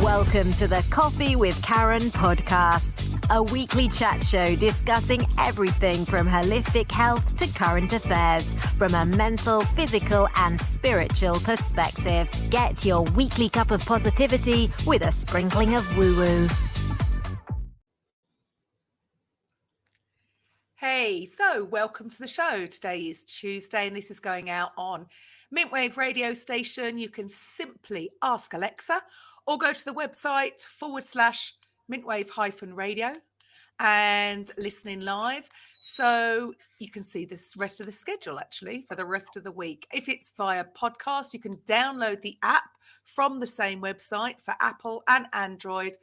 Welcome to the Coffee with Karen podcast, a weekly chat show discussing everything from holistic health to current affairs from a mental, physical, and spiritual perspective. Get your weekly cup of positivity with a sprinkling of woo-woo. Hey, so welcome to the show. Today is Tuesday and this is going out on Mintwave radio station. You can simply ask Alexa or go to the website /Mintwave-radio and listen in live. So you can see this rest of the schedule actually for the rest of the week. If it's via podcast, you can download the app from the same website for Apple and Android.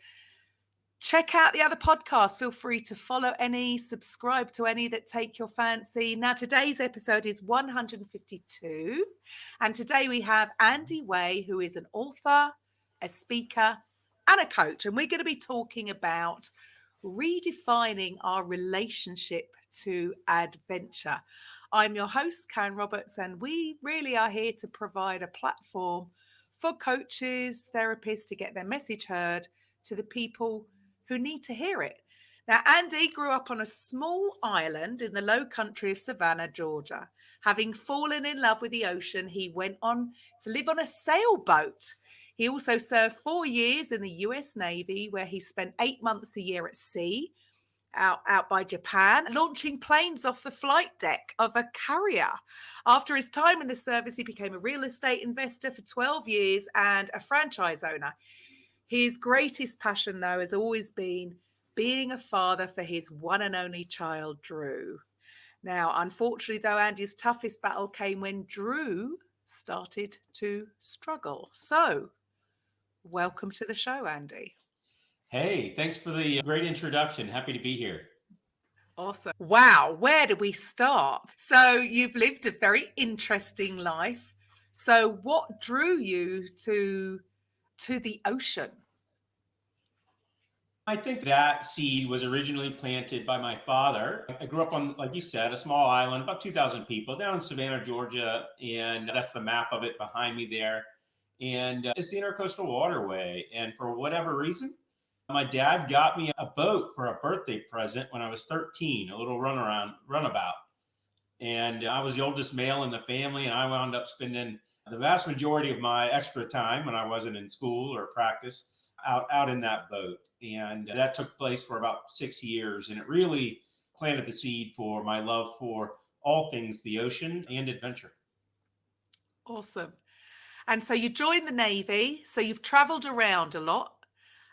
Check out the other podcasts. Feel free to follow any, subscribe to any that take your fancy. Now, today's episode is 152. And today we have Andy Way, who is an author, a speaker, and a coach. And we're going to be talking about redefining our relationship to adventure. I'm your host, Karen Roberts, and we really are here to provide a platform for coaches, therapists to get their message heard to the people who need to hear it. Now, Andy grew up on a small island in the low country of Savannah, Georgia. Having fallen in love with the ocean, he went on to live on a sailboat. He also served 4 years in the US Navy, where he spent 8 months a year at sea, out by Japan, launching planes off the flight deck of a carrier. After his time in the service, he became a real estate investor for 12 years and a franchise owner. His greatest passion, though, has always been being a father for his one and only child, Drew. Now, unfortunately, though, Andy's toughest battle came when Drew started to struggle. So, welcome to the show, Andy. Hey, thanks for the great introduction. Happy to be here. Awesome. Wow, where do we start? So, you've lived a very interesting life. So, what drew you to the ocean? I think that seed was originally planted by my father. I grew up on, like you said, a small island, about 2,000 people down in Savannah, Georgia. And that's the map of it behind me there. And it's the Intercoastal Waterway. And for whatever reason, my dad got me a boat for a birthday present when I was 13, a little runabout. And I was the oldest male in the family, and I wound up spending the vast majority of my extra time when I wasn't in school or practice out in that boat. And that took place for about 6 years. And it really planted the seed for my love for all things the ocean and adventure. Awesome. And so you joined the Navy. So you've traveled around a lot.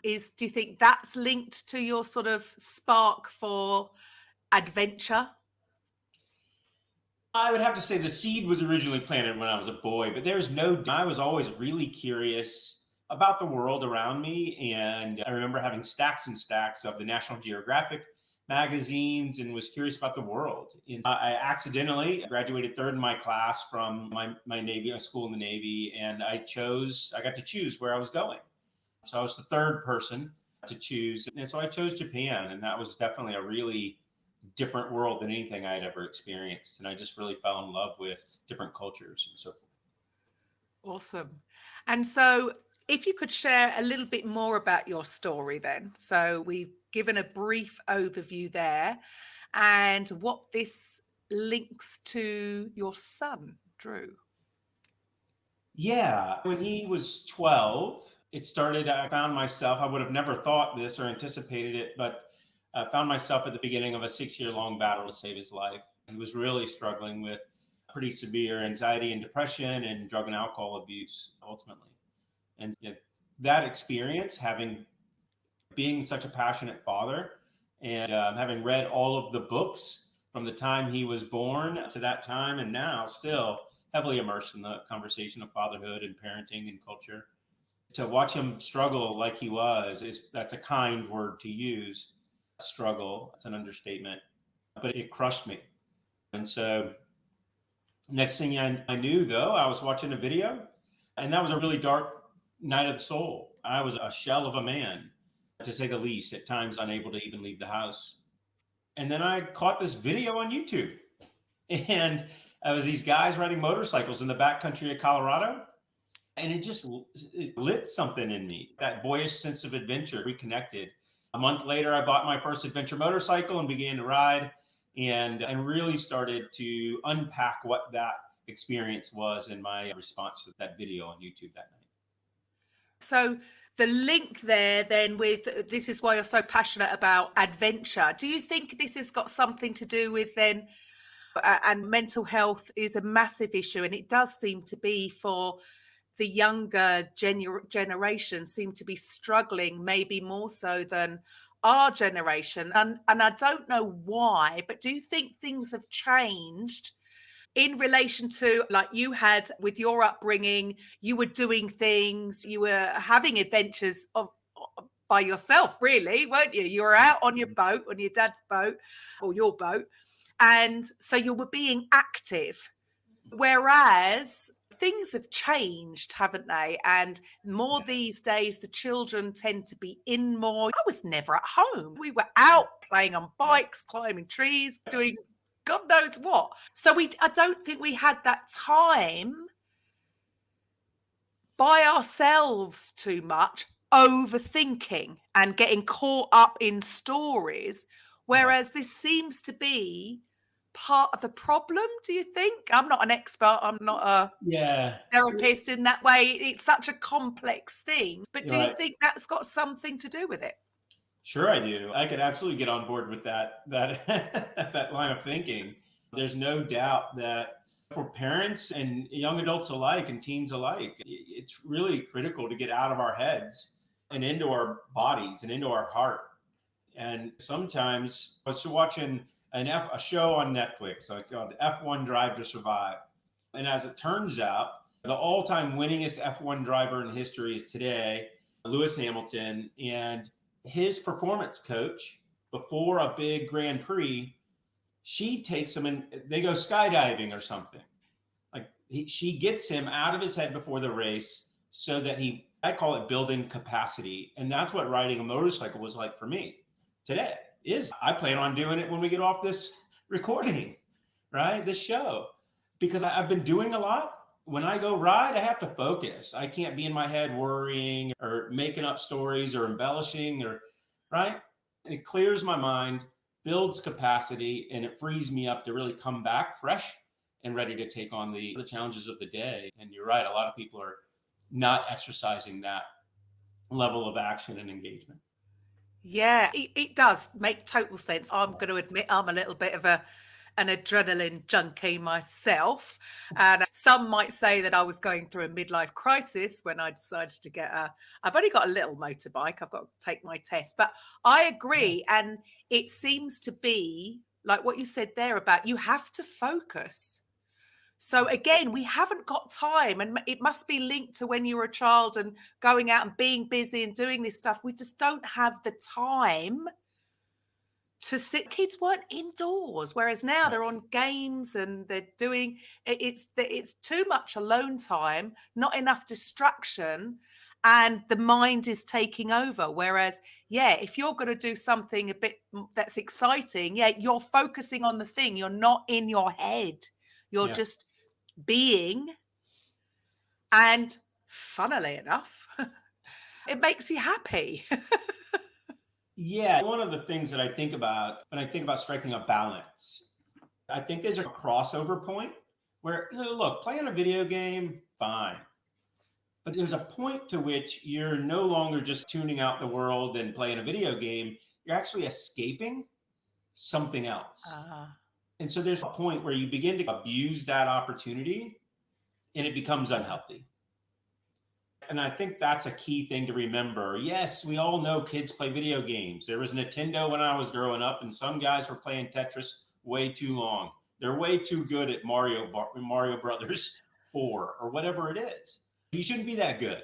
Do you think that's linked to your sort of spark for adventure? I would have to say the seed was originally planted when I was a boy, but I was always really curious about the world around me. And I remember having stacks and stacks of the National Geographic magazines and was curious about the world. And I accidentally graduated third in my class from my Navy, my school in the Navy. And I got to choose where I was going. So I was the third person to choose. And so I chose Japan. And that was definitely a really different world than anything I had ever experienced. And I just really fell in love with different cultures and so forth. Awesome. And so if you could share a little bit more about your story then. So we've given a brief overview there and what this links to your son, Drew. Yeah, when he was 12, I found myself, I would have never thought this or anticipated it, but I found myself at the beginning of a 6-year-long battle to save his life. He was really struggling with pretty severe anxiety and depression and drug and alcohol abuse, ultimately. And that experience, being such a passionate father and having read all of the books from the time he was born to that time and now still heavily immersed in the conversation of fatherhood and parenting and culture, to watch him struggle like he that's a kind word to use. Struggle, it's an understatement, but it crushed me. And so next thing I knew, though, I was watching a video, and that was a really dark night of the soul. I was a shell of a man, to say the least, at times unable to even leave the house. And then I caught this video on YouTube, and it was these guys riding motorcycles in the backcountry of Colorado. And it lit something in me, that boyish sense of adventure reconnected. A month later, I bought my first adventure motorcycle and began to ride and really started to unpack what that experience was in my response to that video on YouTube that night. So the link there then with this is why you're so passionate about adventure. Do you think this has got something to do with then and mental health is a massive issue, and it does seem to be for the younger generation seem to be struggling maybe more so than our generation, and I don't know why, but do you think things have changed in relation to like you had with your upbringing? You were doing things, you were having adventures by yourself, really, weren't you? You were out on your boat, on your dad's boat or your boat, and so you were being active. Whereas things have changed, haven't they? And more these days, the children tend to be in more. I was never at home. We were out playing on bikes, climbing trees, doing God knows what. So I don't think we had that time by ourselves too much, overthinking and getting caught up in stories. Whereas this seems to be part of the problem, do you think? I'm not an expert. I'm not a therapist in that way. It's such a complex thing. But do you think that's got something to do with it? Sure, I do. I could absolutely get on board with that that line of thinking. There's no doubt that for parents and young adults alike and teens alike, it's really critical to get out of our heads and into our bodies and into our heart. And sometimes I was watching a show on Netflix called F1 Drive to Survive. And as it turns out, the all-time winningest F1 driver in history is today, Lewis Hamilton. And his performance coach, before a big Grand Prix, she takes him and they go skydiving or something. Like she gets him out of his head before the race so that I call it building capacity. And that's what riding a motorcycle was like for me today. I plan on doing it when we get off this recording, right? This show, because I've been doing a lot. When I go ride, I have to focus. I can't be in my head worrying or making up stories or embellishing right? And it clears my mind, builds capacity, and it frees me up to really come back fresh and ready to take on the challenges of the day. And you're right, a lot of people are not exercising that level of action and engagement. Yeah, it does make total sense. I'm going to admit I'm a little bit of an adrenaline junkie myself. And some might say that I was going through a midlife crisis when I decided to I've only got a little motorbike. I've got to take my test. But I agree. Yeah. And it seems to be like what you said there about you have to focus. So again, we haven't got time, and it must be linked to when you were a child and going out and being busy and doing this stuff. We just don't have the time to sit. Kids weren't indoors, whereas now they're on games and they're doing it's too much alone time, not enough distraction, and the mind is taking over. Whereas, if you're going to do something a bit that's exciting, you're focusing on the thing. You're not in your head. You're just being, and funnily enough, it makes you happy. Yeah, one of the things that I think about when I think about striking a balance, I think there's a crossover point where, look, playing a video game, fine. But there's a point to which you're no longer just tuning out the world and playing a video game. You're actually escaping something else. And so there's a point where you begin to abuse that opportunity and it becomes unhealthy. And I think that's a key thing to remember. Yes, we all know kids play video games. There was Nintendo when I was growing up, and some guys were playing Tetris way too long. They're way too good at Mario Brothers 4 or whatever it is. You shouldn't be that good.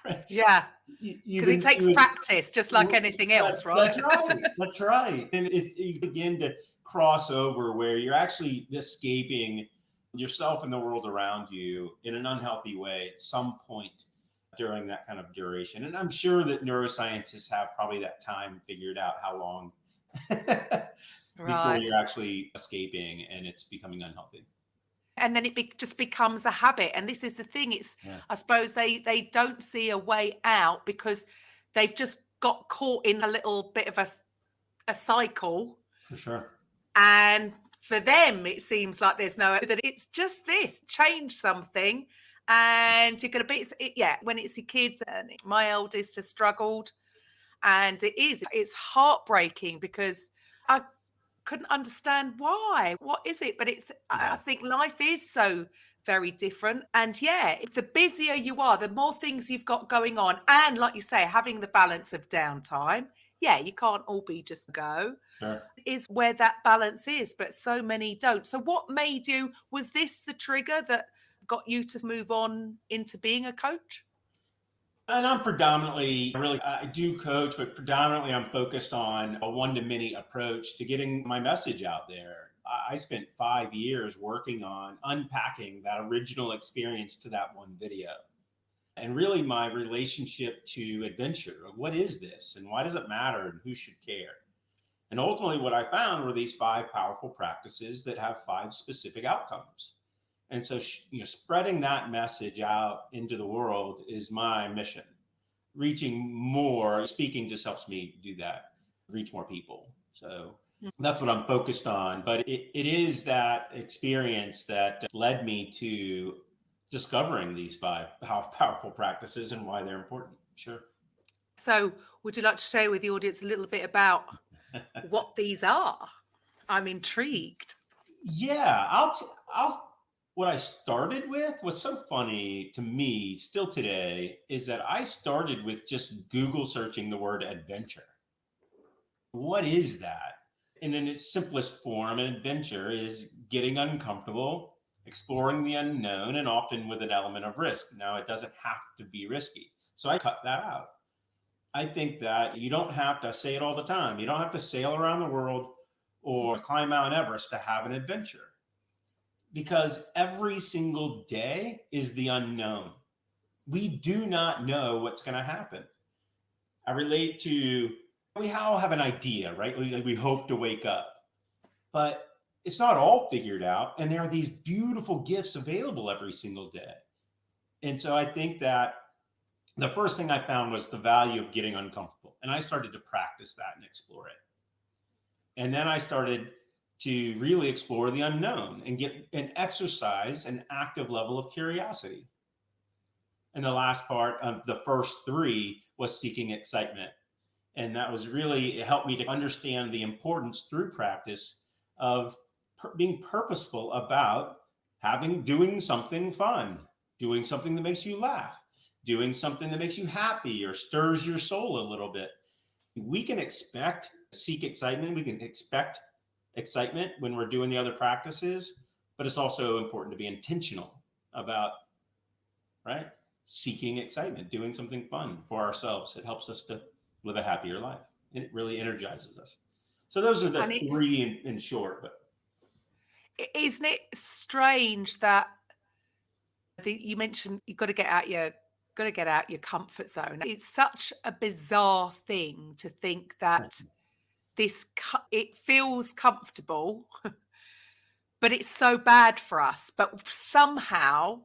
Right? Yeah, because it takes practice, just like anything else, right? That's right. And you begin to cross over where you're actually escaping yourself and the world around you in an unhealthy way at some point during that kind of duration. And I'm sure that neuroscientists have probably that time figured out how long before you're actually escaping and it's becoming unhealthy. And then it just becomes a habit. And this is the thing. I suppose they don't see a way out because they've just got caught in a little bit of a cycle. For sure. And for them, it seems like there's no, that it's just this, change something. And you're going to be, when it's your kids, and my eldest has struggled. And it's heartbreaking because I couldn't understand why. What is it? But I think life is so very different. And the busier you are, the more things you've got going on. And like you say, having the balance of downtime. You can't all be just go. Sure. Is where that balance is, but so many don't. So what was this the trigger that got you to move on into being a coach? And I'm predominantly, I do coach, but predominantly I'm focused on a one-to-many approach to getting my message out there. I spent 5 years working on unpacking that original experience to that one video. And really my relationship to adventure. What is this? And why does it matter? And who should care? And ultimately what I found were these 5 powerful practices that have 5 specific outcomes. And so, spreading that message out into the world is my mission. Reaching more, speaking just helps me do that, reach more people. So that's what I'm focused on. But it is that experience that led me to discovering these 5 powerful practices and why they're important. Sure. So would you like to share with the audience a little bit about what these are? I'm intrigued. Yeah, what I started with, what's so funny to me still today is that I started with just Google searching the word adventure. What is that? And in its simplest form, an adventure is getting uncomfortable, exploring the unknown, and often with an element of risk. Now, it doesn't have to be risky. So I cut that out. I think that you don't have to, say it all the time, you don't have to sail around the world or climb Mount Everest to have an adventure. Because every single day is the unknown. We do not know what's going to happen. I relate to, we all have an idea, right? We hope to wake up, but it's not all figured out. And there are these beautiful gifts available every single day. And so I think that the first thing I found was the value of getting uncomfortable. And I started to practice that and explore it. And then I started to really explore the unknown and get and exercise an active level of curiosity. And the last part of the first 3 was seeking excitement. And that was really, it helped me to understand the importance through practice of being purposeful about doing something fun, doing something that makes you laugh, doing something that makes you happy or stirs your soul a little bit. We can seek excitement. We can expect excitement when we're doing the other practices, but it's also important to be intentional about, seeking excitement, doing something fun for ourselves. It helps us to live a happier life. It really energizes us. So those are the 3 in short. But isn't it strange that you mentioned you've got to get out your comfort zone? It's such a bizarre thing to think that it feels comfortable, but it's so bad for us. But somehow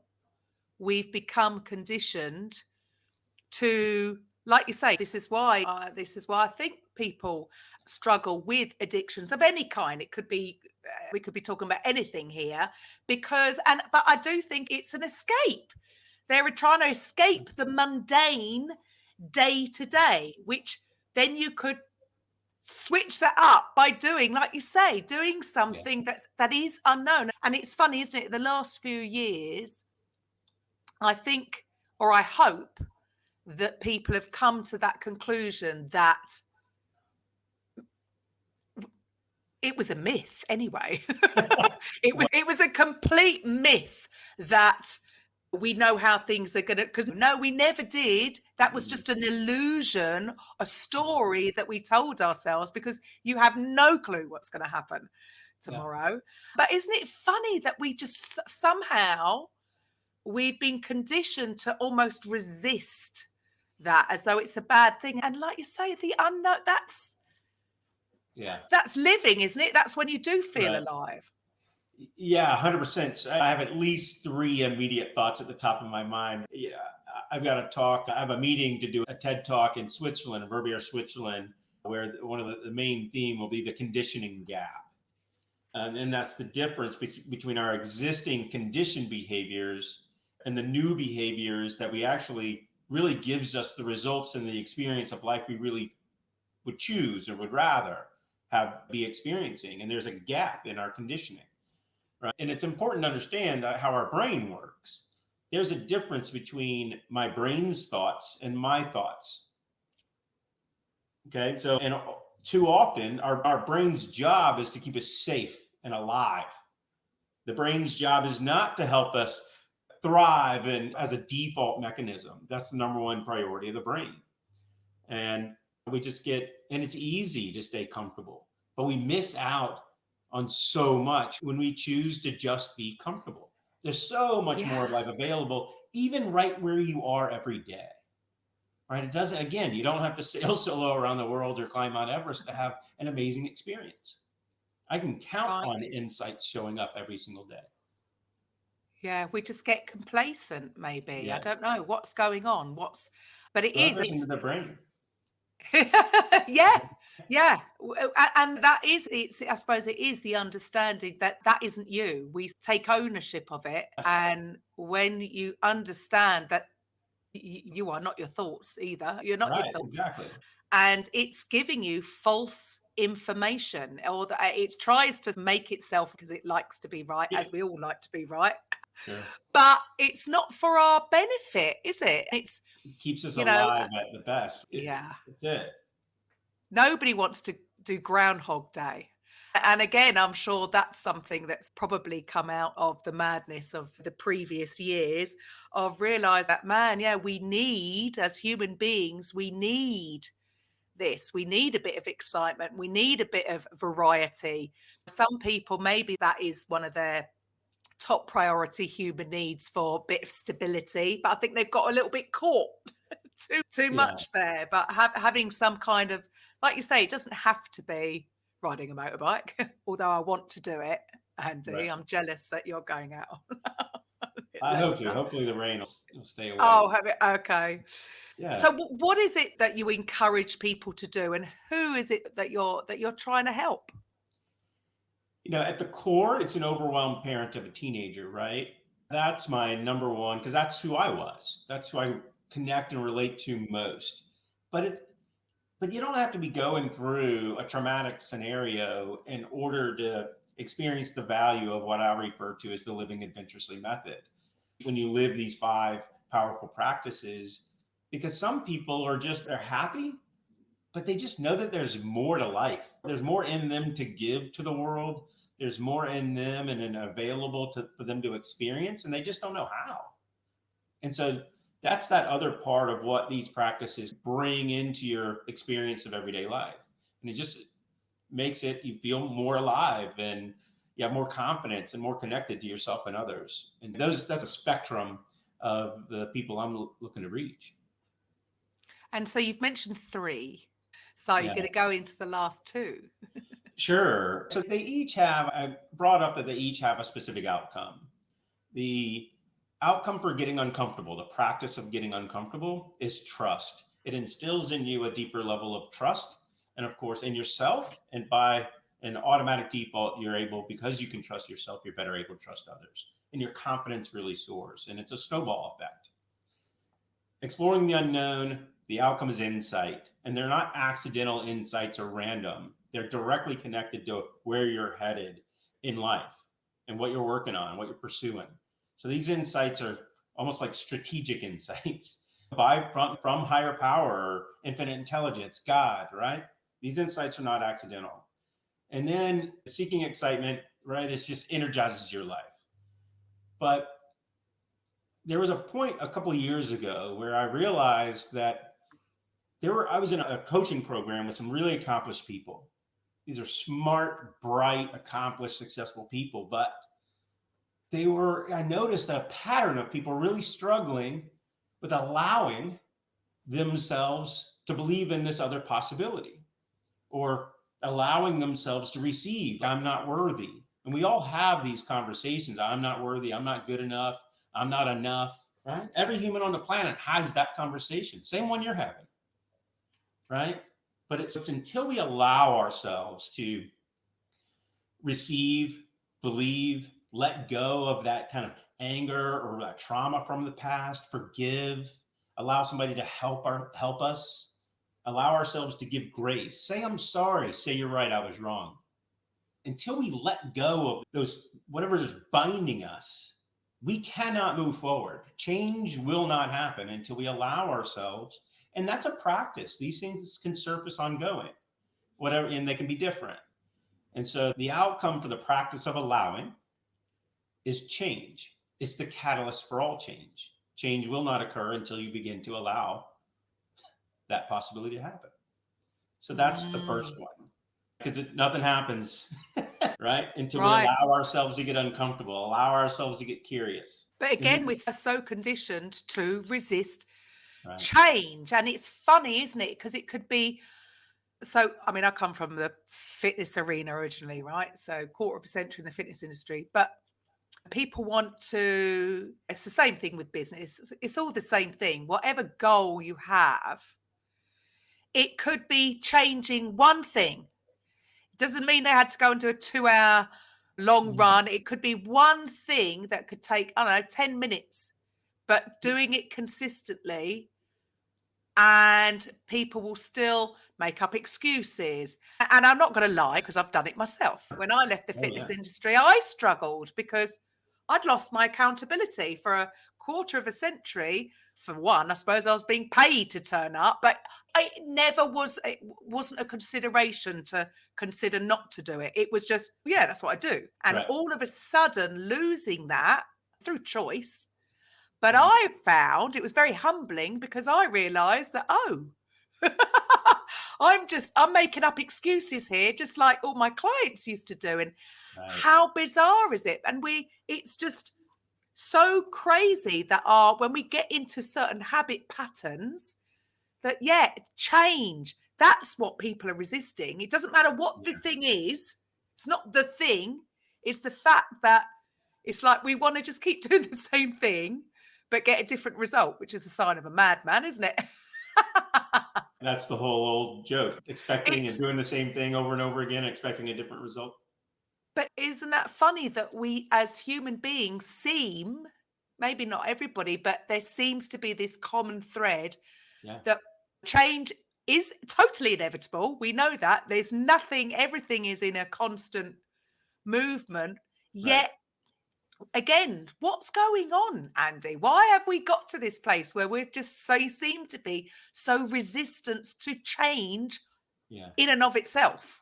we've become conditioned to, like you say, this is why I think people struggle with addictions of any kind. It could be, we could be talking about anything here, but I do think it's an escape. They're trying to escape the mundane day to day, which then you could switch that up by doing, like you say, doing something that is unknown. And it's funny, isn't it? The last few years, I think, or I hope, that people have come to that conclusion that it was a myth anyway. It was a complete myth that we know how things are going to, because no, we never did. That was just an illusion, a story that we told ourselves, because you have no clue what's going to happen tomorrow. Yes. But isn't it funny that we just somehow, we've been conditioned to almost resist that as though it's a bad thing. And like you say, the unknown, that's living, isn't it? That's when you do feel alive. Yeah, 100%. I have at least three immediate thoughts at the top of my mind. Yeah, I've got to talk. I have a meeting to do a TED talk in Switzerland, in Verbier, Switzerland, where one of the main theme will be the conditioning gap. And that's the difference between our existing conditioned behaviors and the new behaviors that we actually really gives us the results and the experience of life we really would choose or would rather have be experiencing. And there's a gap in our conditioning. Right. And it's important to understand how our brain works. There's a difference between my brain's thoughts and my thoughts. Okay. So, and too often our brain's job is to keep us safe and alive. The brain's job is not to help us thrive and as a default mechanism. That's the number one priority of the brain. And we just get, and it's easy to stay comfortable, but we miss out on so much when we choose to just be comfortable. There's so much more life available, even right where you are every day. Right? It doesn't, again, you don't have to sail solo around the world or climb Mount Everest to have an amazing experience. I can count on insights showing up every single day. Yeah, we just get complacent, maybe. Yeah. I don't know what's going on. But it Well, is. listen to the brain. Yeah, yeah. And that is, I suppose it is the understanding that that isn't you. We take ownership of it. And when you understand that you are not your thoughts either, you're not your Right, thoughts, exactly. and it's giving you false information, or that it tries to make itself, because it likes to be right, Yeah. as we all like to be right. Sure. But it's not for our benefit, is it? It keeps us you know, alive at the best. yeah. That's it. Nobody wants to do Groundhog Day. And again, I'm sure that's something that's probably come out of the madness of the previous years, of realize that, man, yeah, we need, as human beings, we need this. We need a bit of excitement. We need a bit of variety. Some people, maybe that is one of their top priority human needs, for a bit of stability, but I think they've got a little bit caught too much there. But having some kind of, like you say, it doesn't have to be riding a motorbike, although I want to do it, Andy. Right. I'm jealous that you're going out. I hope to. Hopefully the rain will stay away. Oh, have it? Okay. Yeah. So what is it that you encourage people to do, and who is it that you're trying to help? At the core, it's an overwhelmed parent of a teenager, right? That's my number one, because that's who I was. That's who I connect and relate to most. But you don't have to be going through a traumatic scenario in order to experience the value of what I refer to as the Living Adventurously method. When you live these 5 powerful practices, because some people they're happy, but they just know that there's more to life. There's more in them to give to the world. There's more in them and available for them to experience, and they just don't know how. And so that's that other part of what these practices bring into your experience of everyday life. And it just makes you feel more alive, and you have more confidence and more connected to yourself and others. And that's a spectrum of the people I'm looking to reach. And so you've mentioned 3. So you're going to go into the last 2. Sure. So I brought up that they each have a specific outcome. The outcome for getting uncomfortable, the practice of getting uncomfortable, is trust. It instills in you a deeper level of trust, and of course in yourself, and by an automatic default, because you can trust yourself, you're better able to trust others, and your confidence really soars, and it's a snowball effect. Exploring the unknown, the outcome is insight, and they're not accidental insights or random. They're directly connected to where you're headed in life and what you're working on, what you're pursuing. So these insights are almost like strategic insights from higher power or infinite intelligence, God, right? These insights are not accidental. And then seeking excitement, right? It just energizes your life. But there was a point a couple of years ago where I realized that I was in a coaching program with some really accomplished people. These are smart, bright, accomplished, successful people, but I noticed a pattern of people really struggling with allowing themselves to believe in this other possibility, or allowing themselves to receive, I'm not worthy, And we all have these conversations. I'm not worthy. I'm not good enough. I'm not enough, right? Every human on the planet has that conversation. Same one you're having, right? But it's until we allow ourselves to receive, believe, let go of that kind of anger or that trauma from the past, forgive, allow somebody to help us, allow ourselves to give grace. Say, I'm sorry. Say, you're right. I was wrong. Until we let go of those, whatever is binding us, we cannot move forward. Change will not happen until we allow ourselves. And that's a practice. These things can surface ongoing, whatever, and they can be different. And so the outcome for the practice of allowing is change. It's the catalyst for all change. Change will not occur until you begin to allow that possibility to happen. So that's the first one, because nothing happens, right? Until we Right. allow ourselves to get uncomfortable, allow ourselves to get curious. But again, we're so conditioned to resist Right. change. And it's funny, isn't it? Because it could be, so, I mean, I come from the fitness arena originally, right? So quarter of a century in the fitness industry, but people want to, it's the same thing with business. It's all the same thing. Whatever goal you have, it could be changing one thing. It doesn't mean they had to go and do a 2-hour long run. It could be one thing that could take, I don't know, 10 minutes, but doing it consistently, and people will still make up excuses. And I'm not going to lie, because I've done it myself. When I left the fitness industry, I struggled because I'd lost my accountability for a quarter of a century. For one, I suppose I was being paid to turn up, but it wasn't a consideration to consider not to do it. It was just, yeah, that's what I do. And all of a sudden losing that through choice. But I found it was very humbling, because I realized that, I'm making up excuses here, just like all my clients used to do. And how bizarre is it? And it's just so crazy that when we get into certain habit patterns, that, change, that's what people are resisting. It doesn't matter what the thing is. It's not the thing. It's the fact that it's like we want to just keep doing the same thing, but get a different result, which is a sign of a madman, isn't it? That's the whole old joke, expecting and doing the same thing over and over again, expecting a different result. But isn't that funny that we as human beings seem, maybe not everybody, but there seems to be this common thread that change is totally inevitable. We know that. There's nothing, everything is in a constant movement. Yet, again, what's going on, Andy? Why have we got to this place where we're just seem to be so resistant to change in and of itself?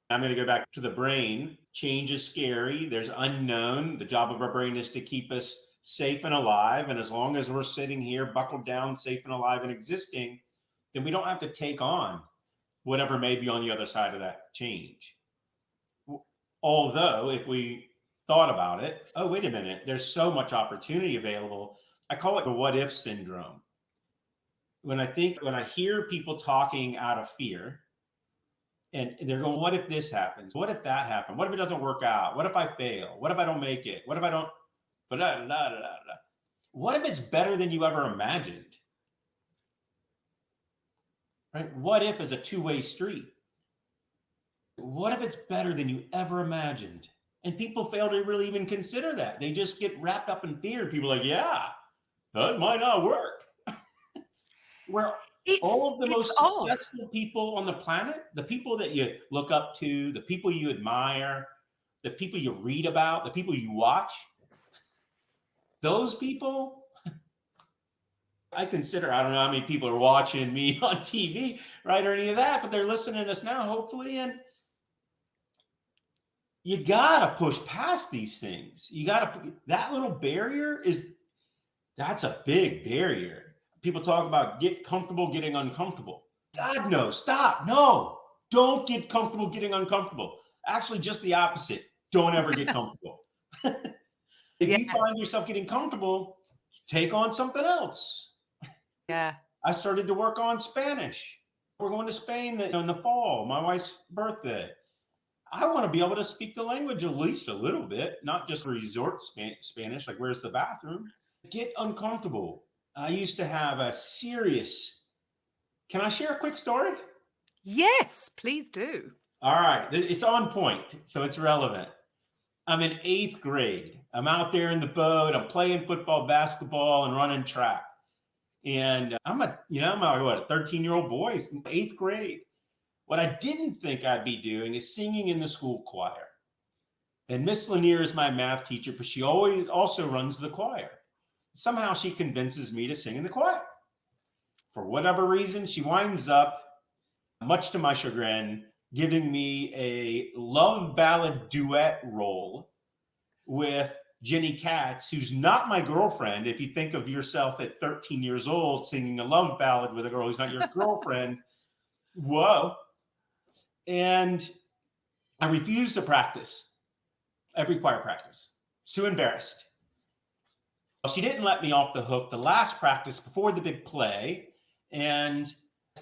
I'm going to go back to the brain. Change is scary. There's unknown. The job of our brain is to keep us safe and alive. And as long as we're sitting here buckled down, safe and alive and existing, then we don't have to take on whatever may be on the other side of that change. Although if we thought about it, oh, wait a minute, there's so much opportunity available. I call it the what if syndrome. When I hear people talking out of fear, and they're going, what if this happens? What if that happens? What if it doesn't work out? What if I fail? What if I don't make it? What if I don't? What if it's better than you ever imagined? Right? What if is a two-way street? What if it's better than you ever imagined? And people fail to really even consider that. They just get wrapped up in fear. People are like, yeah, that might not work. All of the most successful people on the planet, the people that you look up to, the people you admire, the people you read about, the people you watch, those people, I consider, I don't know how many people are watching me on TV, right, or any of that, but they're listening to us now, hopefully, and you gotta push past these things. That little barrier that's a big barrier. People talk about get comfortable getting uncomfortable. God, no, stop. No, don't get comfortable getting uncomfortable. Actually, just the opposite. Don't ever get comfortable. If you find yourself getting comfortable, take on something else. Yeah. I started to work on Spanish. We're going to Spain in the fall, my wife's birthday. I want to be able to speak the language at least a little bit, not just resort Spanish, like where's the bathroom? Get uncomfortable. I used to have a serious, can I share a quick story? Yes, please do. All right, it's on point, so it's relevant. I'm in 8th grade. I'm out there in the boat. I'm playing football, basketball, and running track. And I'm a 13-year-old boy, 8th grade. What I didn't think I'd be doing is singing in the school choir. And Miss Lanier is my math teacher, but she always also runs the choir. Somehow she convinces me to sing in the choir. For whatever reason, she winds up, much to my chagrin, giving me a love ballad duet role with Jenny Katz, who's not my girlfriend. If you think of yourself at 13 years old singing a love ballad with a girl who's not your girlfriend, whoa. And I refused to practice every choir practice. I was too embarrassed. She didn't let me off the hook the last practice before the big play. And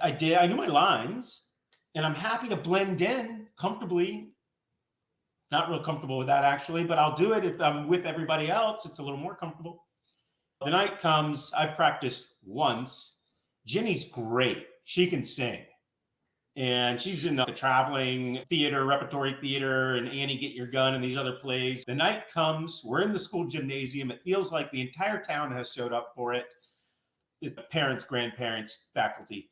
I knew my lines, and I'm happy to blend in comfortably. Not real comfortable with that actually, but I'll do it if I'm with everybody else. It's a little more comfortable. The night comes, I've practiced once. Jenny's great. She can sing. And she's in the traveling theater, repertory theater, and Annie Get Your Gun and these other plays. The night comes, we're in the school gymnasium. It feels like the entire town has showed up for it. It's parents, grandparents, faculty.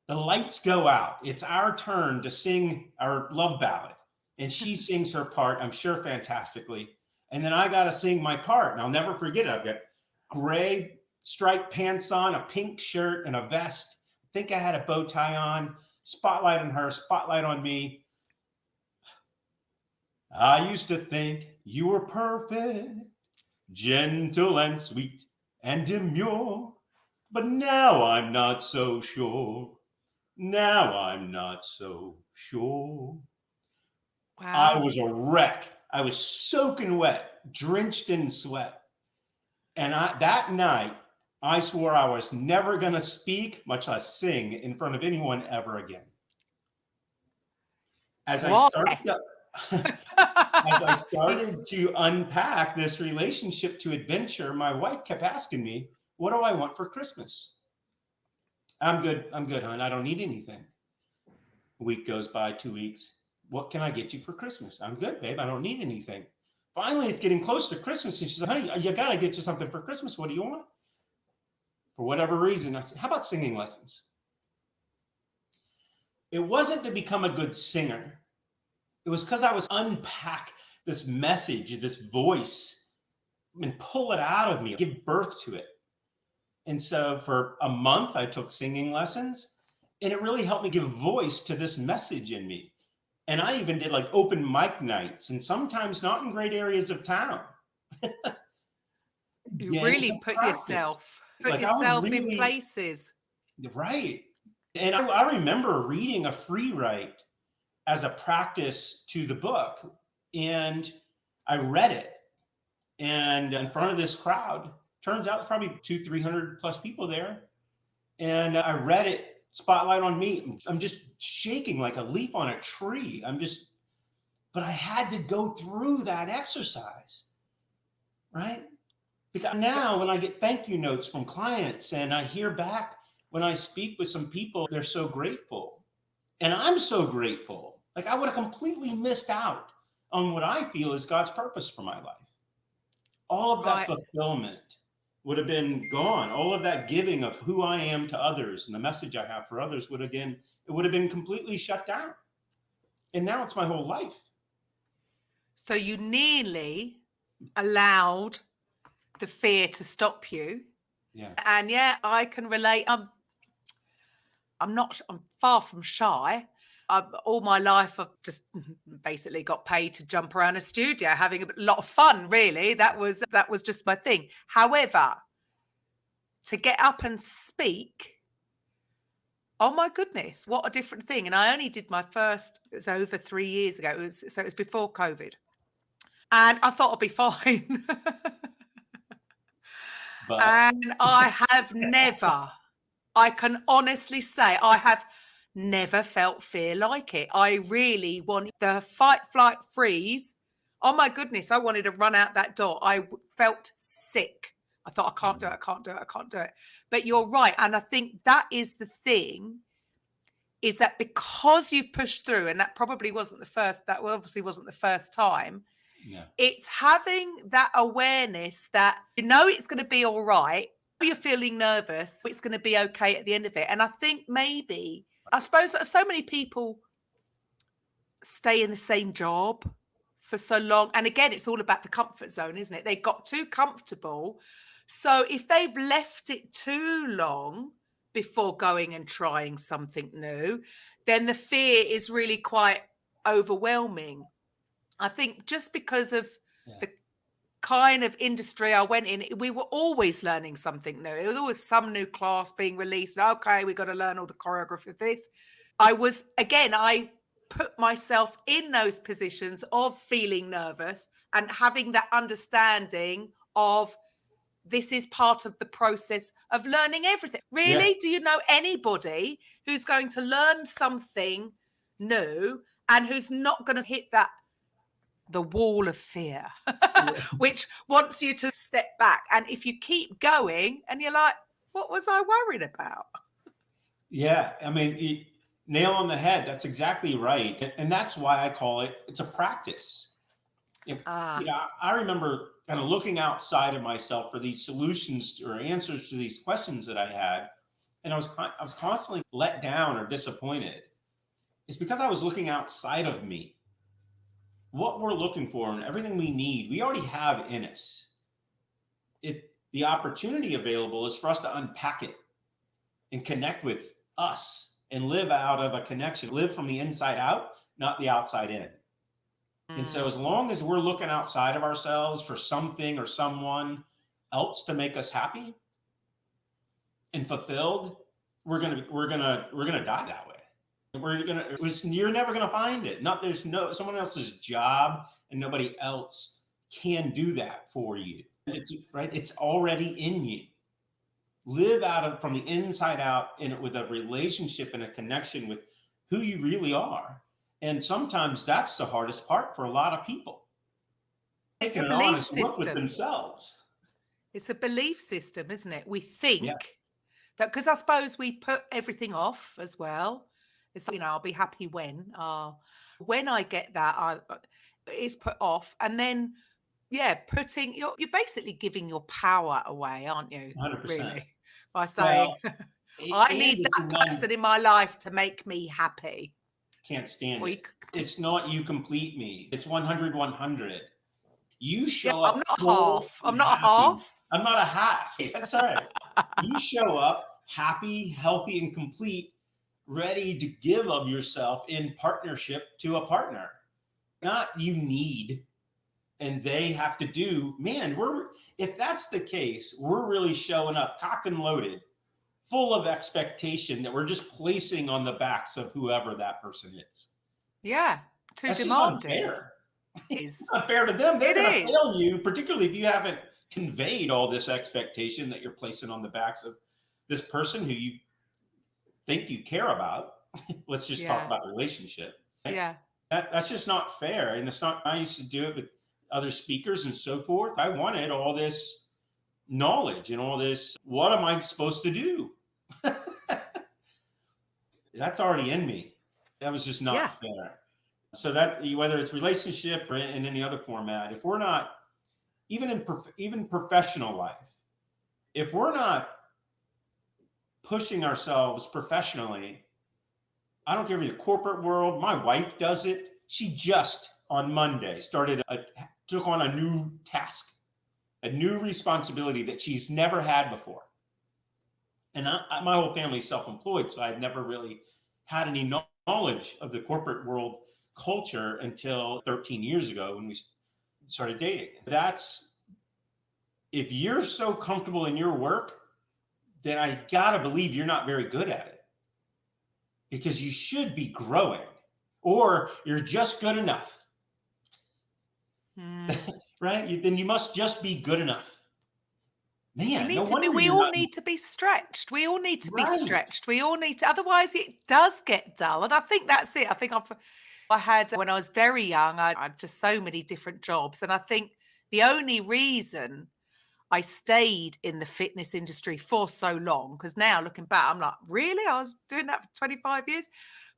The lights go out. It's our turn to sing our love ballad. And she sings her part, I'm sure fantastically. And then I got to sing my part. And I'll never forget it. I've got gray striped pants on, a pink shirt, and a vest. I think I had a bow tie on. Spotlight on her, spotlight on me. I used to think you were perfect, gentle and sweet and demure. But now I'm not so sure. Now I'm not so sure. Wow. I was a wreck. I was soaking wet, drenched in sweat. And that night, I swore I was never going to speak, much less sing, in front of anyone ever again. As I started to unpack this relationship to adventure, my wife kept asking me, what do I want for Christmas? I'm good, hon. I don't need anything. A week goes by, 2 weeks. What can I get you for Christmas? I'm good, babe. I don't need anything. Finally, it's getting close to Christmas. And she said, honey, you got to get you something for Christmas. What do you want? For whatever reason, I said, how about singing lessons? It wasn't to become a good singer. It was because I was unpack this message, this voice, and pull it out of me, give birth to it. And so for a month, I took singing lessons, and it really helped me give voice to this message in me. And I even did like open mic nights, and sometimes not in great areas of town. You really put yourself in places. Right. And I remember reading a free write as a practice to the book. And I read it. And in front of this crowd, turns out probably 200-300 plus people there. And I read it, spotlight on me. I'm just shaking like a leaf on a tree. But I had to go through that exercise, right? Because now when I get thank you notes from clients and I hear back when I speak with some people, they're so grateful. And I'm so grateful. Like I would have completely missed out on what I feel is God's purpose for my life. All of that fulfillment would have been gone. All of that giving of who I am to others and the message I have for others would have been completely shut down. And now it's my whole life. So you nearly allowed the fear to stop you. Yeah. And yeah, I can relate. I'm far from shy. All my life, I've just basically got paid to jump around a studio, having a lot of fun, really. That was just my thing. However, to get up and speak, oh my goodness, what a different thing. And I only did my first, it was over 3 years ago. It was before COVID. And I thought I'd be fine. And I have never, I can honestly say, I have never felt fear like it. I really wanted the fight, flight, freeze. Oh my goodness, I wanted to run out that door. Felt sick. I thought, I can't do it, I can't do it, I can't do it. But you're right. And I think that is the thing, is that because you've pushed through, and that probably wasn't the first, that obviously wasn't the first time, Yeah. it's having that awareness that you know it's going to be all right. You're feeling nervous, it's going to be okay at the end of it. And I think maybe, I suppose that so many people stay in the same job for so long. And again, it's all about the comfort zone, isn't it? They got too comfortable. So if they've left it too long before going and trying something new, then the fear is really quite overwhelming. I think just because of the kind of industry I went in, we were always learning something new. It was always some new class being released. Okay, we got to learn all the choreography of this. I put myself in those positions of feeling nervous and having that understanding of this is part of the process of learning everything. Really? Yeah. Do you know anybody who's going to learn something new and who's not going to hit the wall of fear, which wants you to step back? And if you keep going and you're like, what was I worried about? Yeah. I mean, nail on the head. That's exactly right. And that's why I call it's a practice. I remember kind of looking outside of myself for these solutions or answers to these questions that I had. And I was constantly let down or disappointed. It's because I was looking outside of me. What we're looking for and everything we need, we already have in us. The opportunity available is for us to unpack it and connect with us and live out of a connection, live from the inside out, not the outside in. And so as long as we're looking outside of ourselves for something or someone else to make us happy and fulfilled, we're gonna die that way. You're never gonna find it. There's someone else's job, and nobody else can do that for you. It's already in you. Live from the inside out with a relationship and a connection with who you really are. And sometimes that's the hardest part for a lot of people. It's Taking a an belief honest look with system. themselves. It's a belief system, isn't it? We think Yeah. that, because I suppose we put everything off as well. It's like, I'll be happy when I get that, it's put off. And then, you're basically giving your power away, aren't you? 100%. Really, by saying, Well, I and need it's that person in my life to make me happy. Can't stand Or it. It's not you complete me. It's 100-100. You show I'm up not full half. and I'm not a happy. half. I'm not a half. That's all right. You show up happy, healthy, and complete, ready to give of yourself in partnership to a partner. Not you need and they have to do. Man, if that's the case, we're really showing up cocked and loaded, full of expectation that we're just placing on the backs of whoever that person is. Yeah, too That's demanding. just unfair. It's unfair to them. They're going to is. fail you, particularly if you haven't conveyed all this expectation that you're placing on the backs of this person who you think you care about. Let's just talk about relationship. Right? Yeah. That's just not fair. And it's not, I used to do it with other speakers and so forth. I wanted all this knowledge and all this, what am I supposed to do? That's already in me. That was just not fair. So that whether it's relationship or in any other format, if we're not, even professional life, if we're not pushing ourselves professionally, I don't care if it's the corporate world, my wife does it. She just on Monday took on a new task, a new responsibility that she's never had before. And my whole family is self-employed, so I've never really had any knowledge of the corporate world culture until 13 years ago when we started dating. If you're so comfortable in your work, then I gotta believe you're not very good at it, because you should be growing, or you're just good enough. Right? Then you must just be good enough. Man, no wonder We you're all not need to be stretched. We all need to be right. stretched. We all need to, otherwise it does get dull. And I think that's it. I had, when I was very young, I had just so many different jobs. And I think the only reason I stayed in the fitness industry for so long, because now looking back, I'm like, really? I was doing that for 25 years.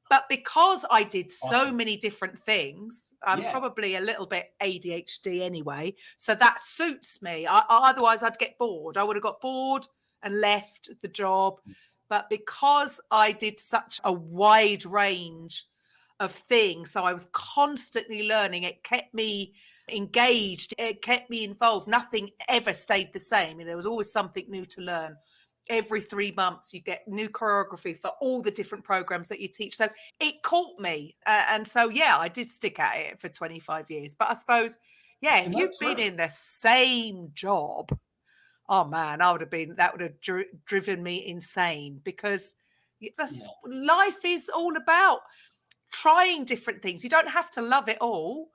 But because I did so Awesome. many different things, I'm Yeah. probably a little bit ADHD anyway. So that suits me. Otherwise, I'd get bored. I would have got bored and left the job. But because I did such a wide range of things, so I was constantly learning, it kept me engaged, it kept me involved. Nothing ever stayed the same. There was always something new to learn. Every 3 months, you get new choreography for all the different programs that you teach. So it caught me. And so, yeah, I did stick at it for 25 years. But I suppose, yeah, if And that's you've been great. in the same job, oh man, that would have driven me insane, because Yeah. life is all about trying different things. You don't have to love it all,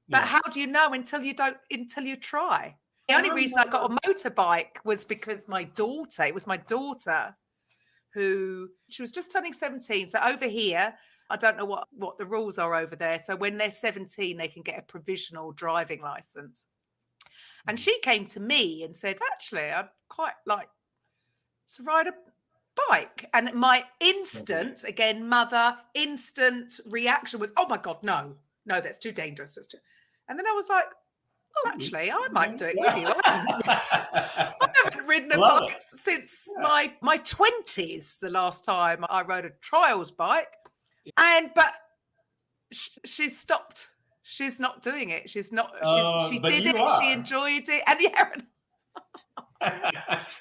but Yeah. how do you know until you try? The And only I reason I got remember, a motorbike was because it was my daughter who, she was just turning 17. So over here, I don't know what the rules are over there. So when they're 17, they can get a provisional driving license. And she came to me and said, actually, I'd quite like to ride a bike. And my so great. instant reaction was, oh my God, no, that's too dangerous. And then I was like, oh, actually, I might do it with you. Yeah. I haven't ridden a Love bike it. since Yeah. my 20s, the last time I rode a trials bike. But she stopped. She's not doing it. She But did you it. She are. enjoyed it. And yeah,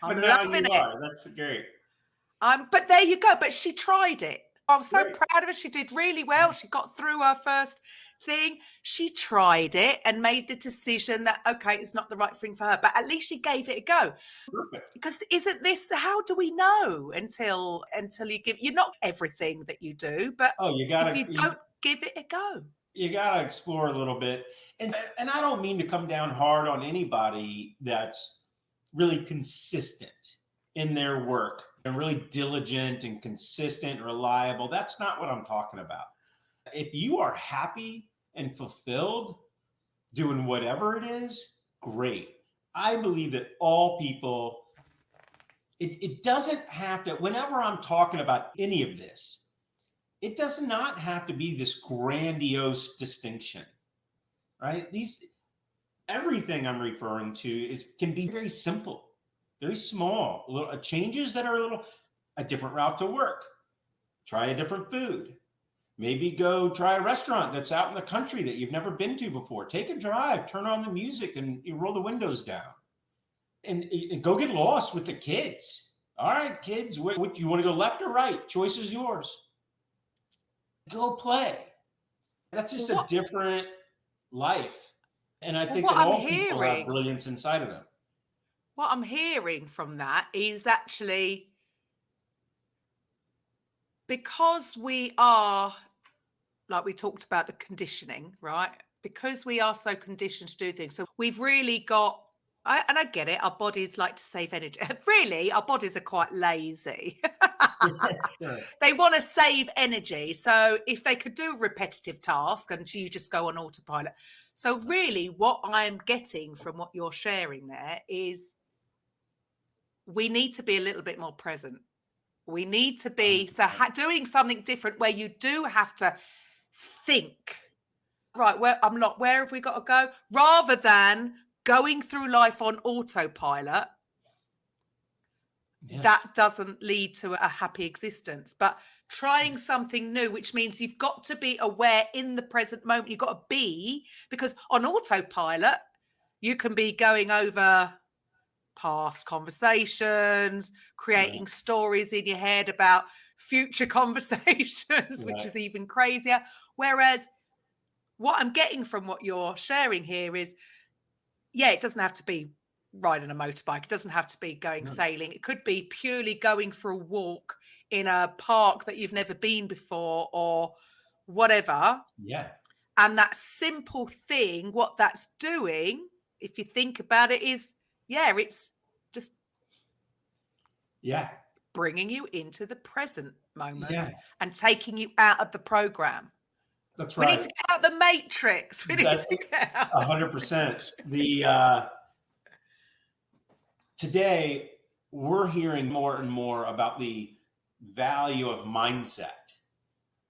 I'm But now loving you it. are. That's great. But there you go. But she tried it. I was so Great. proud of her. She did really well. She got through her first thing. She tried it and made the decision that, okay, it's not the right thing for her. But at least she gave it a go. Perfect. Because isn't this, how do we know until you're not everything that you do, but Oh, you if gotta you don't give it a go. you gotta explore a little bit. And I don't mean to come down hard on anybody that's really consistent in their work and really diligent and consistent, reliable. That's not what I'm talking about. If you are happy and fulfilled doing whatever it is, great. I believe that all people, it doesn't have to, whenever I'm talking about any of this, it does not have to be this grandiose distinction, right? Everything I'm referring to can be very simple, very small, little changes that are a different route to work, try a different food, maybe go try a restaurant that's out in the country that you've never been to before. Take a drive, turn on the music, and you roll the windows down, and go get lost with the kids. All right, kids, what you want to go left or right? Choice is yours. Go play. That's Well, just a different life. And I think what that I'm all people have hearing, brilliance inside of them. from that is actually, because we are, like we talked about the conditioning, right? Because we are so conditioned to do things. So we've really got, and I get it, our bodies like to save energy. Really, our bodies are quite lazy. Sure. They want to save energy. So if they could do a repetitive task and you just go on autopilot. So really what I'm getting from what you're sharing there is we need to be a little bit more present. We need to be, doing something different where you do have to think, right, where have we got to go? Rather than going through life on autopilot, Yeah. that doesn't lead to a happy existence. But trying something new, which means you've got to be aware in the present moment. You've got to be, because on autopilot, you can be going over past conversations, creating Right. stories in your head about future conversations, which Right. is even crazier. Whereas what I'm getting from what you're sharing here is, yeah, it doesn't have to be riding a motorbike. It doesn't have to be going No. sailing. It could be purely going for a walk in a park that you've never been before or whatever. Yeah. And that simple thing, what that's doing, if you think about it, is, yeah, it's just Yeah. bringing you into the present moment Yeah. and taking you out of the program. That's We need right. to get out the matrix. We need That's to get out. 100%. Today we're hearing more and more about the value of mindset,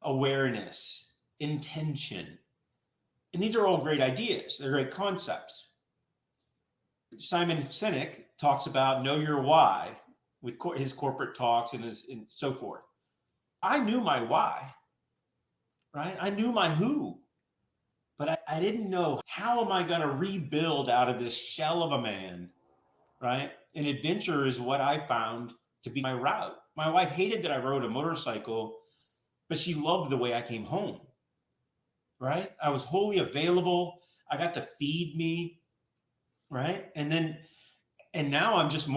awareness, intention. And these are all great ideas. They're great concepts. Simon Sinek talks about know your why with his corporate talks and so forth. I knew my why, right? I knew my who, but I didn't know how am I going to rebuild out of this shell of a man, right? And adventure is what I found to be my route. My wife hated that I rode a motorcycle, but she loved the way I came home, right? I was wholly available. I got to feed me, right? And now I'm just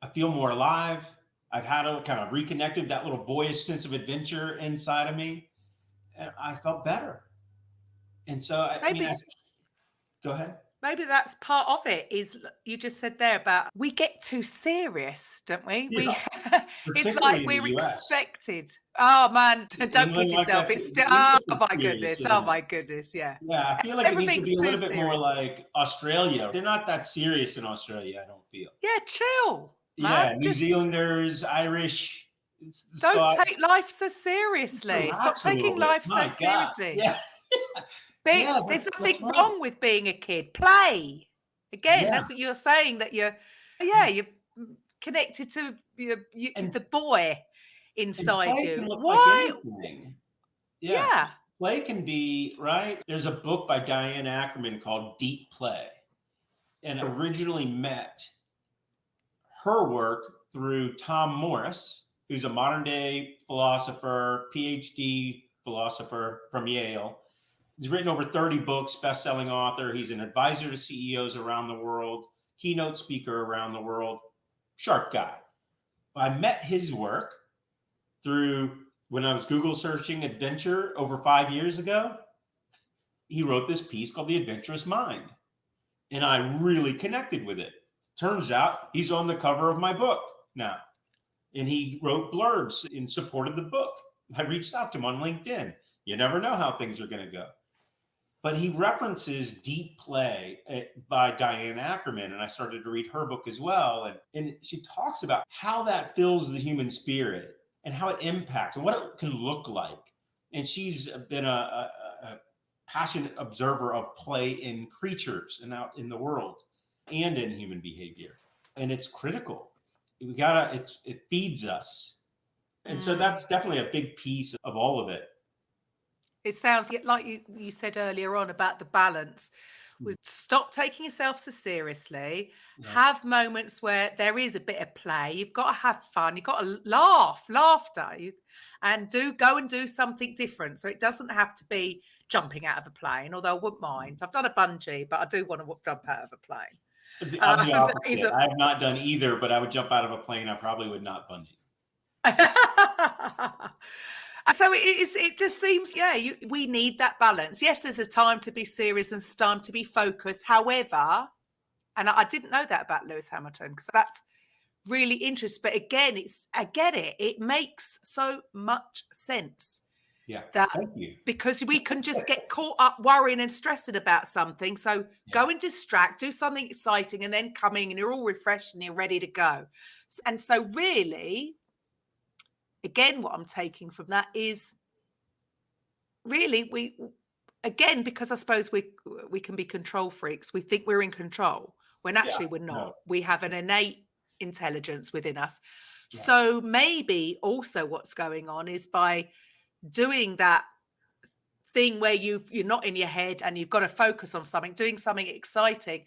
I feel more alive. I've had a kind of reconnected that little boyish sense of adventure inside of me. And I felt better. And so, Maybe go ahead. maybe that's part of it. Is you just said there about we get too serious, don't we? Yeah, It's like particularly in the we're US. expected. Oh man, don't England, kid like yourself. that, It's still. the Oh English is my serious, goodness. Oh isn't it? my goodness. Yeah. Yeah, I feel like it needs to Everything's be a too little bit more serious. like Australia. They're not that serious in Australia, I don't feel. Yeah, chill, Yeah, man. New Just Zealanders, Irish, the don't Scots. take life so seriously. Stop Relax a little taking bit. life so My God. seriously. Yeah. Yeah, There's that's nothing right. wrong with being a kid. Play. Again, Yeah. that's what you're saying, that you're connected to And the boy and inside play you. can look like Why? anything. Yeah. Yeah. Play can be, right? There's a book by Diane Ackerman called Deep Play. And I originally met her work through Tom Morris, who's a modern day philosopher, PhD philosopher from Yale. He's written over 30 books, best-selling author. He's an advisor to CEOs around the world, keynote speaker around the world, sharp guy. I met his work through when I was Google searching adventure over 5 years ago. He wrote this piece called The Adventurous Mind. And I really connected with it. Turns out he's on the cover of my book now. And he wrote blurbs in support of the book. I reached out to him on LinkedIn. You never know how things are going to go. But he references Deep Play by Diane Ackerman. And I started to read her book as well. And she talks about how that fills the human spirit and how it impacts and what it can look like. And she's been a passionate observer of play in creatures and out in the world and in human behavior. And it's critical. It feeds us. And so that's definitely a big piece of all of it. It sounds like you said earlier on about the balance. We stop taking yourself so seriously, have moments where there is a bit of play. You've got to have fun. You've got to laughter, and go and do something different. So it doesn't have to be jumping out of a plane, although I wouldn't mind. I've done a bungee, but I do want to jump out of a plane. I'm the opposite. I have not done either, but I would jump out of a plane. I probably would not bungee. So it just seems, we need that balance. Yes, there's a time to be serious and time to be focused. However, and I didn't know that about Lewis Hamilton, because that's really interesting. But again, I get it. It makes so much sense. Yeah, that thank you. Because we can just get caught up worrying and stressing about something. So go and distract, do something exciting, and then coming and you're all refreshed and you're ready to go. And so really, again, what I'm taking from that is really because I suppose we can be control freaks. We think we're in control when actually we're not. No. We have an innate intelligence within us. Yeah. So maybe also what's going on is by doing that thing where you're not in your head and you've got to focus on something, doing something exciting,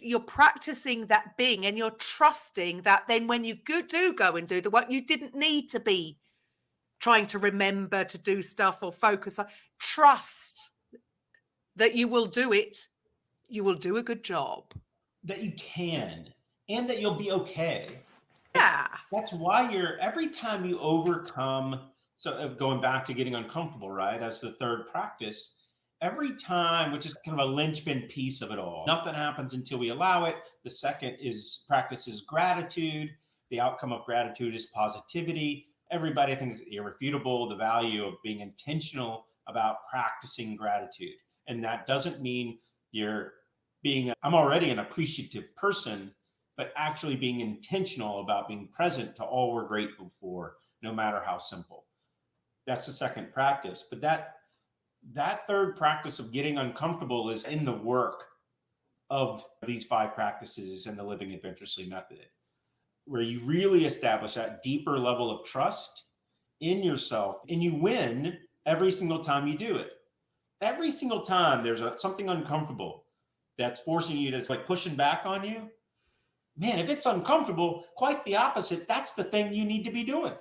you're practicing that being, and you're trusting that then when you do go and do the work, you didn't need to be trying to remember to do stuff or focus on. Trust that you will do it. You will do a good job. That you can, and that you'll be okay. Yeah. That's why every time you overcome, so going back to getting uncomfortable, right? As the third practice, every time, which is kind of a linchpin piece of it all. Nothing happens until we allow it. The second is practices gratitude. The outcome of gratitude is positivity. Everybody thinks it's irrefutable, the value of being intentional about practicing gratitude. And that doesn't mean I'm already an appreciative person, but actually being intentional about being present to all we're grateful for, no matter how simple. That's the second practice. But that third practice of getting uncomfortable is in the work of these 5 practices and the Living Adventurously method, where you really establish that deeper level of trust in yourself, and you win every single time you do it. Every single time there's something uncomfortable that's forcing you to, like, pushing back on you. Man, if it's uncomfortable, quite the opposite. That's the thing you need to be doing.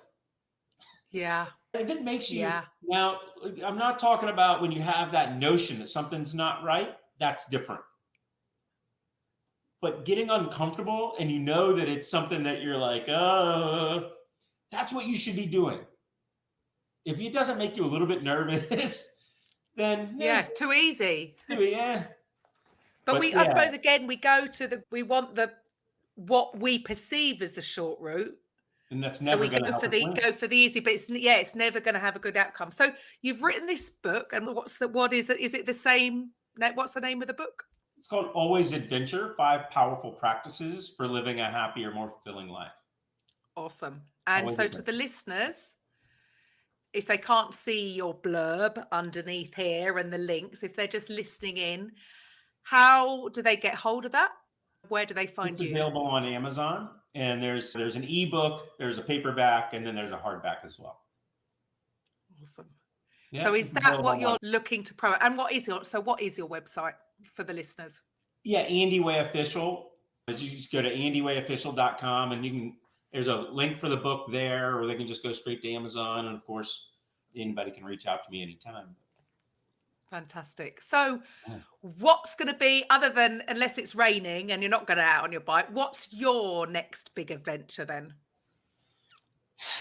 Yeah. If it makes you, Yeah. now, I'm not talking about when you have that notion that something's not right. That's different. But getting uncomfortable and you know that it's something that you're like, that's what you should be doing. If it doesn't make you a little bit nervous, then Yeah, it's too easy. yeah. But But I suppose, again, we want what we perceive as the short route. and that's So never we going to help us win. go for the easy, but it's never going to have a good outcome. So you've written this book, and what is it? Is it the same? What's the name of the book? It's called Always Adventure: 5 Powerful Practices for Living a Happier, More Fulfilling Life. Awesome. And Always so Adventure. to the listeners, if they can't see your blurb underneath here and the links, if they're just listening in, how do they get hold of that? Where do they find It's you? available on Amazon, and there's an ebook, there's a paperback, and then there's a hardback as well. Awesome. Yeah, So is it's that what available you're looking to promote? And what is your website for the listeners? Yeah, Andy Way Official. You just go to andywayofficial.com, and there's a link for the book there, or they can just go straight to Amazon. And of course, anybody can reach out to me anytime. Fantastic. So what's going to be, other than, unless it's raining and you're not going out on your bike, what's your next big adventure then?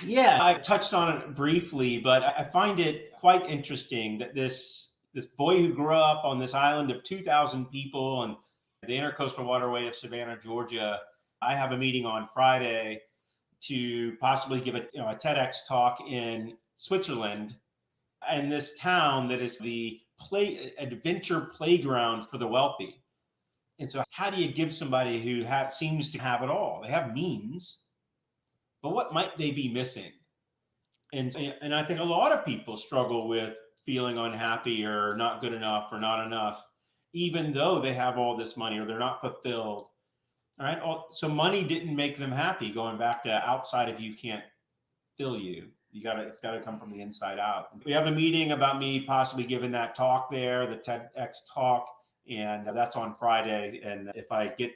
Yeah, I touched on it briefly, but I find it quite interesting that this boy who grew up on this island of 2,000 people and the intercoastal waterway of Savannah, Georgia, I have a meeting on Friday to possibly give a TEDx talk in Switzerland, and this town that is the adventure playground for the wealthy. And so how do you give somebody who seems to have it all? They have means, but what might they be missing? And I think a lot of people struggle with feeling unhappy or not good enough or not enough, even though they have all this money or they're not fulfilled. All right. So money didn't make them happy. Going back to outside of you can't fill you. It's got to come from the inside out. We have a meeting about me possibly giving that talk there, the TEDx talk, and that's on Friday. And if I get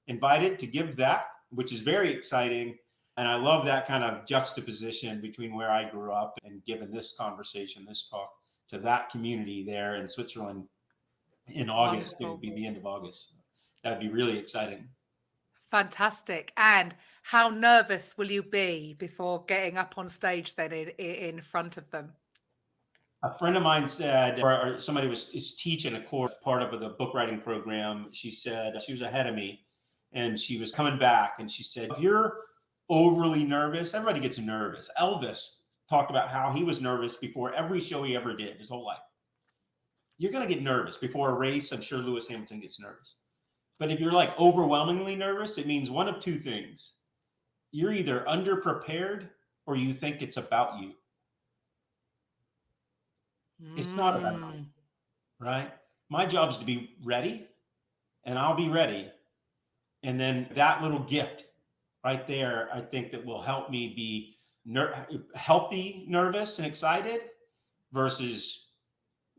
invited to give that, which is very exciting, and I love that kind of juxtaposition between where I grew up and giving this conversation, this talk to that community there in Switzerland in August. It would be the end of August. That'd be really exciting. Fantastic. And how nervous will you be before getting up on stage then in front of them? A friend of mine said, or somebody is teaching a course, part of the book writing program. She said, she was ahead of me and she was coming back and she said, if you're overly nervous, everybody gets nervous. Elvis talked about how he was nervous before every show he ever did his whole life. You're going to get nervous before a race. I'm sure Lewis Hamilton gets nervous. But if you're like overwhelmingly nervous, it means one of two things. You're either underprepared or you think it's about you. It's not about you, right? My job is to be ready, and I'll be ready. And then that little gift right there, I think that will help me be healthy, nervous, and excited versus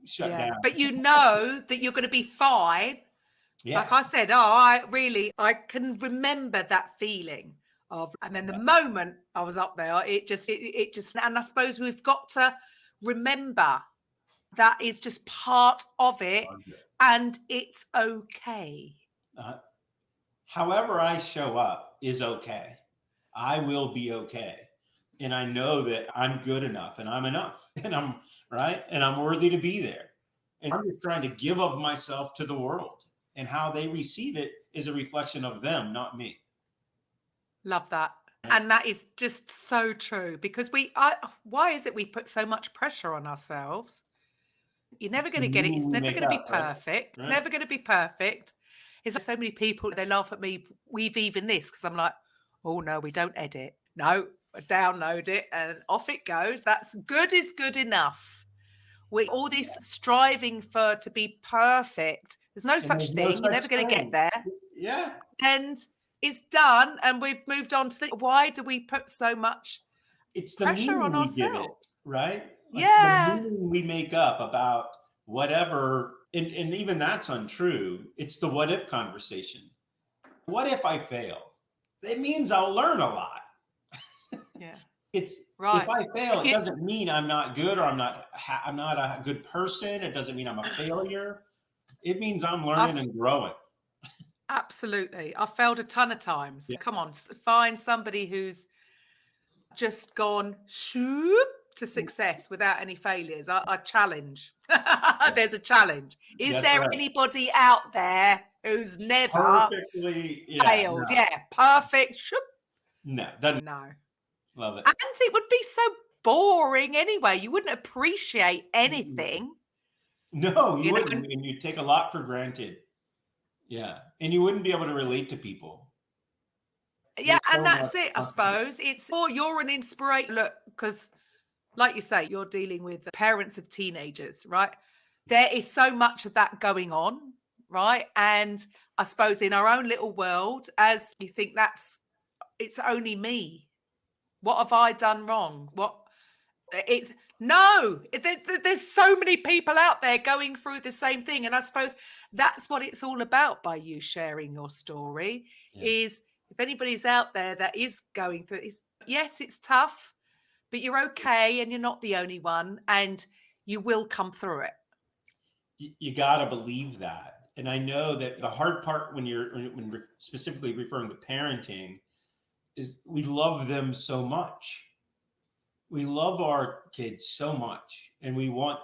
shut down. But you know that you're going to be fine. Yeah. Like I said, I can remember that feeling of, and then the moment I was up there, it just, and I suppose we've got to remember that is just part of it, and it's okay. However I show up is okay. I will be okay. And I know that I'm good enough and I'm enough and I'm right. And I'm worthy to be there. And I'm just trying to give of myself to the world. And how they receive it is a reflection of them, not me. Love that. And that is just so true, because why is it we put so much pressure on ourselves? You're never going to get it. It's never going to be perfect. It's never going to be perfect. It's like so many people, they laugh at me. We've even this, because I'm like, oh no, we don't edit. No, I download it and off it goes. That's good is good enough. We all this striving to be perfect. There's no such thing. You're never going to get there. Yeah. And it's done, and we've moved on to why do we put so much pressure on ourselves? Right? Like Yeah. the meaning we make up about whatever, and even that's untrue. It's the what if conversation. What if I fail? It means I'll learn a lot. Yeah. It's right. If I fail, it doesn't mean I'm not good, or I'm not a good person. It doesn't mean I'm a failure. It means I'm learning and growing. Absolutely. I've failed a ton of times. Yeah. Come on, find somebody who's just gone shoop to success without any failures. I challenge. There's a challenge. Is there anybody out there who's never failed? No. Yeah, perfect. Shoop. No. Love it. And it would be so boring anyway. You wouldn't appreciate anything. No, you wouldn't. And you'd take a lot for granted. Yeah. And you wouldn't be able to relate to people. Yeah, and that's it, I suppose. It's more, you're an inspiration. Look, because like you say, you're dealing with the parents of teenagers, right? There is so much of that going on, right? And I suppose in our own little world, as you think it's only me. What have I done wrong? There's so many people out there going through the same thing. And I suppose that's what it's all about by you sharing your story is if anybody's out there that is going through it, yes, it's tough, but you're okay and you're not the only one and you will come through it. You got to believe that. And I know that the hard part when we're specifically referring to parenting is we love them so much. We love our kids so much and we want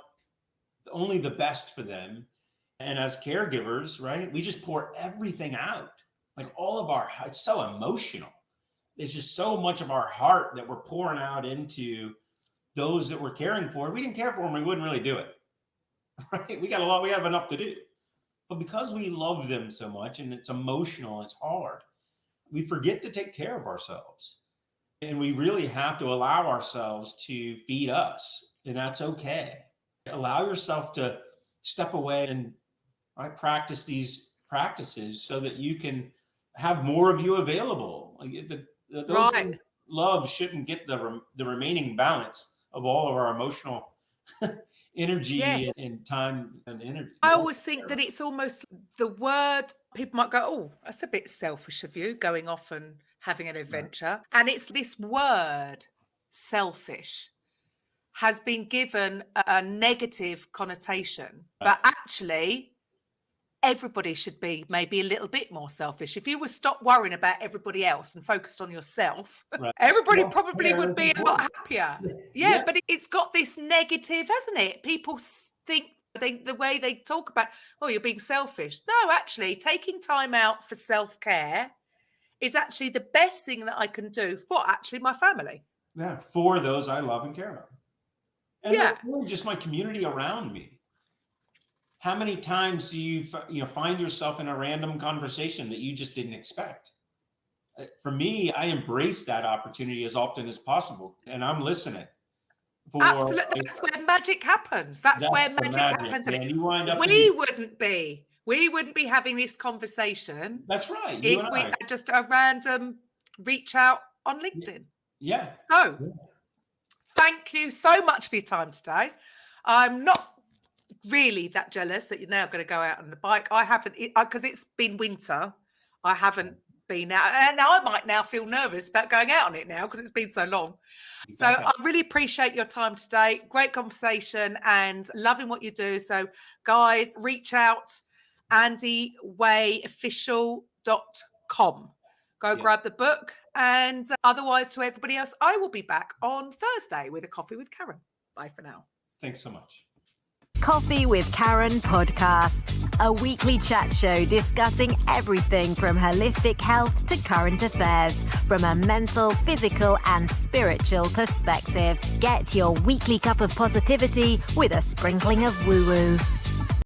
only the best for them. And as caregivers, right, we just pour everything out. Like it's so emotional. It's just so much of our heart that we're pouring out into those that we're caring for. If we didn't care for them, we wouldn't really do it. Right? We have enough to do. But because we love them so much and it's emotional, it's hard, we forget to take care of ourselves. And we really have to allow ourselves to feed us. And that's okay. Allow yourself to step away and practice these practices so that you can have more of you available. Like those who love shouldn't get the remaining balance of all of our emotional energy and time and energy. I always think that it's almost the word, people might go, oh, that's a bit selfish of you going off and having an adventure. And it's this word, selfish, has been given a negative connotation. But actually, everybody should be maybe a little bit more selfish. If you would stop worrying about everybody else and focused on yourself, everybody probably would be a lot happier. Yeah, but it's got this negative, hasn't it? People think the way they talk about, oh, you're being selfish. No, actually, taking time out for self-care is actually the best thing that I can do for actually my family. Yeah, for those I love and care about. And that's really just my community around me. How many times do you find yourself in a random conversation that you just didn't expect? For me, I embrace that opportunity as often as possible, and I'm listening. Absolutely, that's where magic happens. That's where magic happens. And you wind up. We wouldn't be having this conversation. That's right. If we had just a random reach out on LinkedIn. Yeah. So, thank you so much for your time today. I'm not really that jealous that you're now going to go out on the bike. I haven't, because it's been winter. I haven't been out, and I might now feel nervous about going out on it now because it's been so long. So I really appreciate your time today. Great conversation and loving what you do. So guys, reach out, andywayofficial.com. Go grab the book. And otherwise, to everybody else, I will be back on Thursday with a coffee with Karen. Bye for now. Thanks so much. Coffee with Karen podcast, a weekly chat show discussing everything from holistic health to current affairs from a mental, physical and spiritual perspective. Get your weekly cup of positivity with a sprinkling of woo-woo.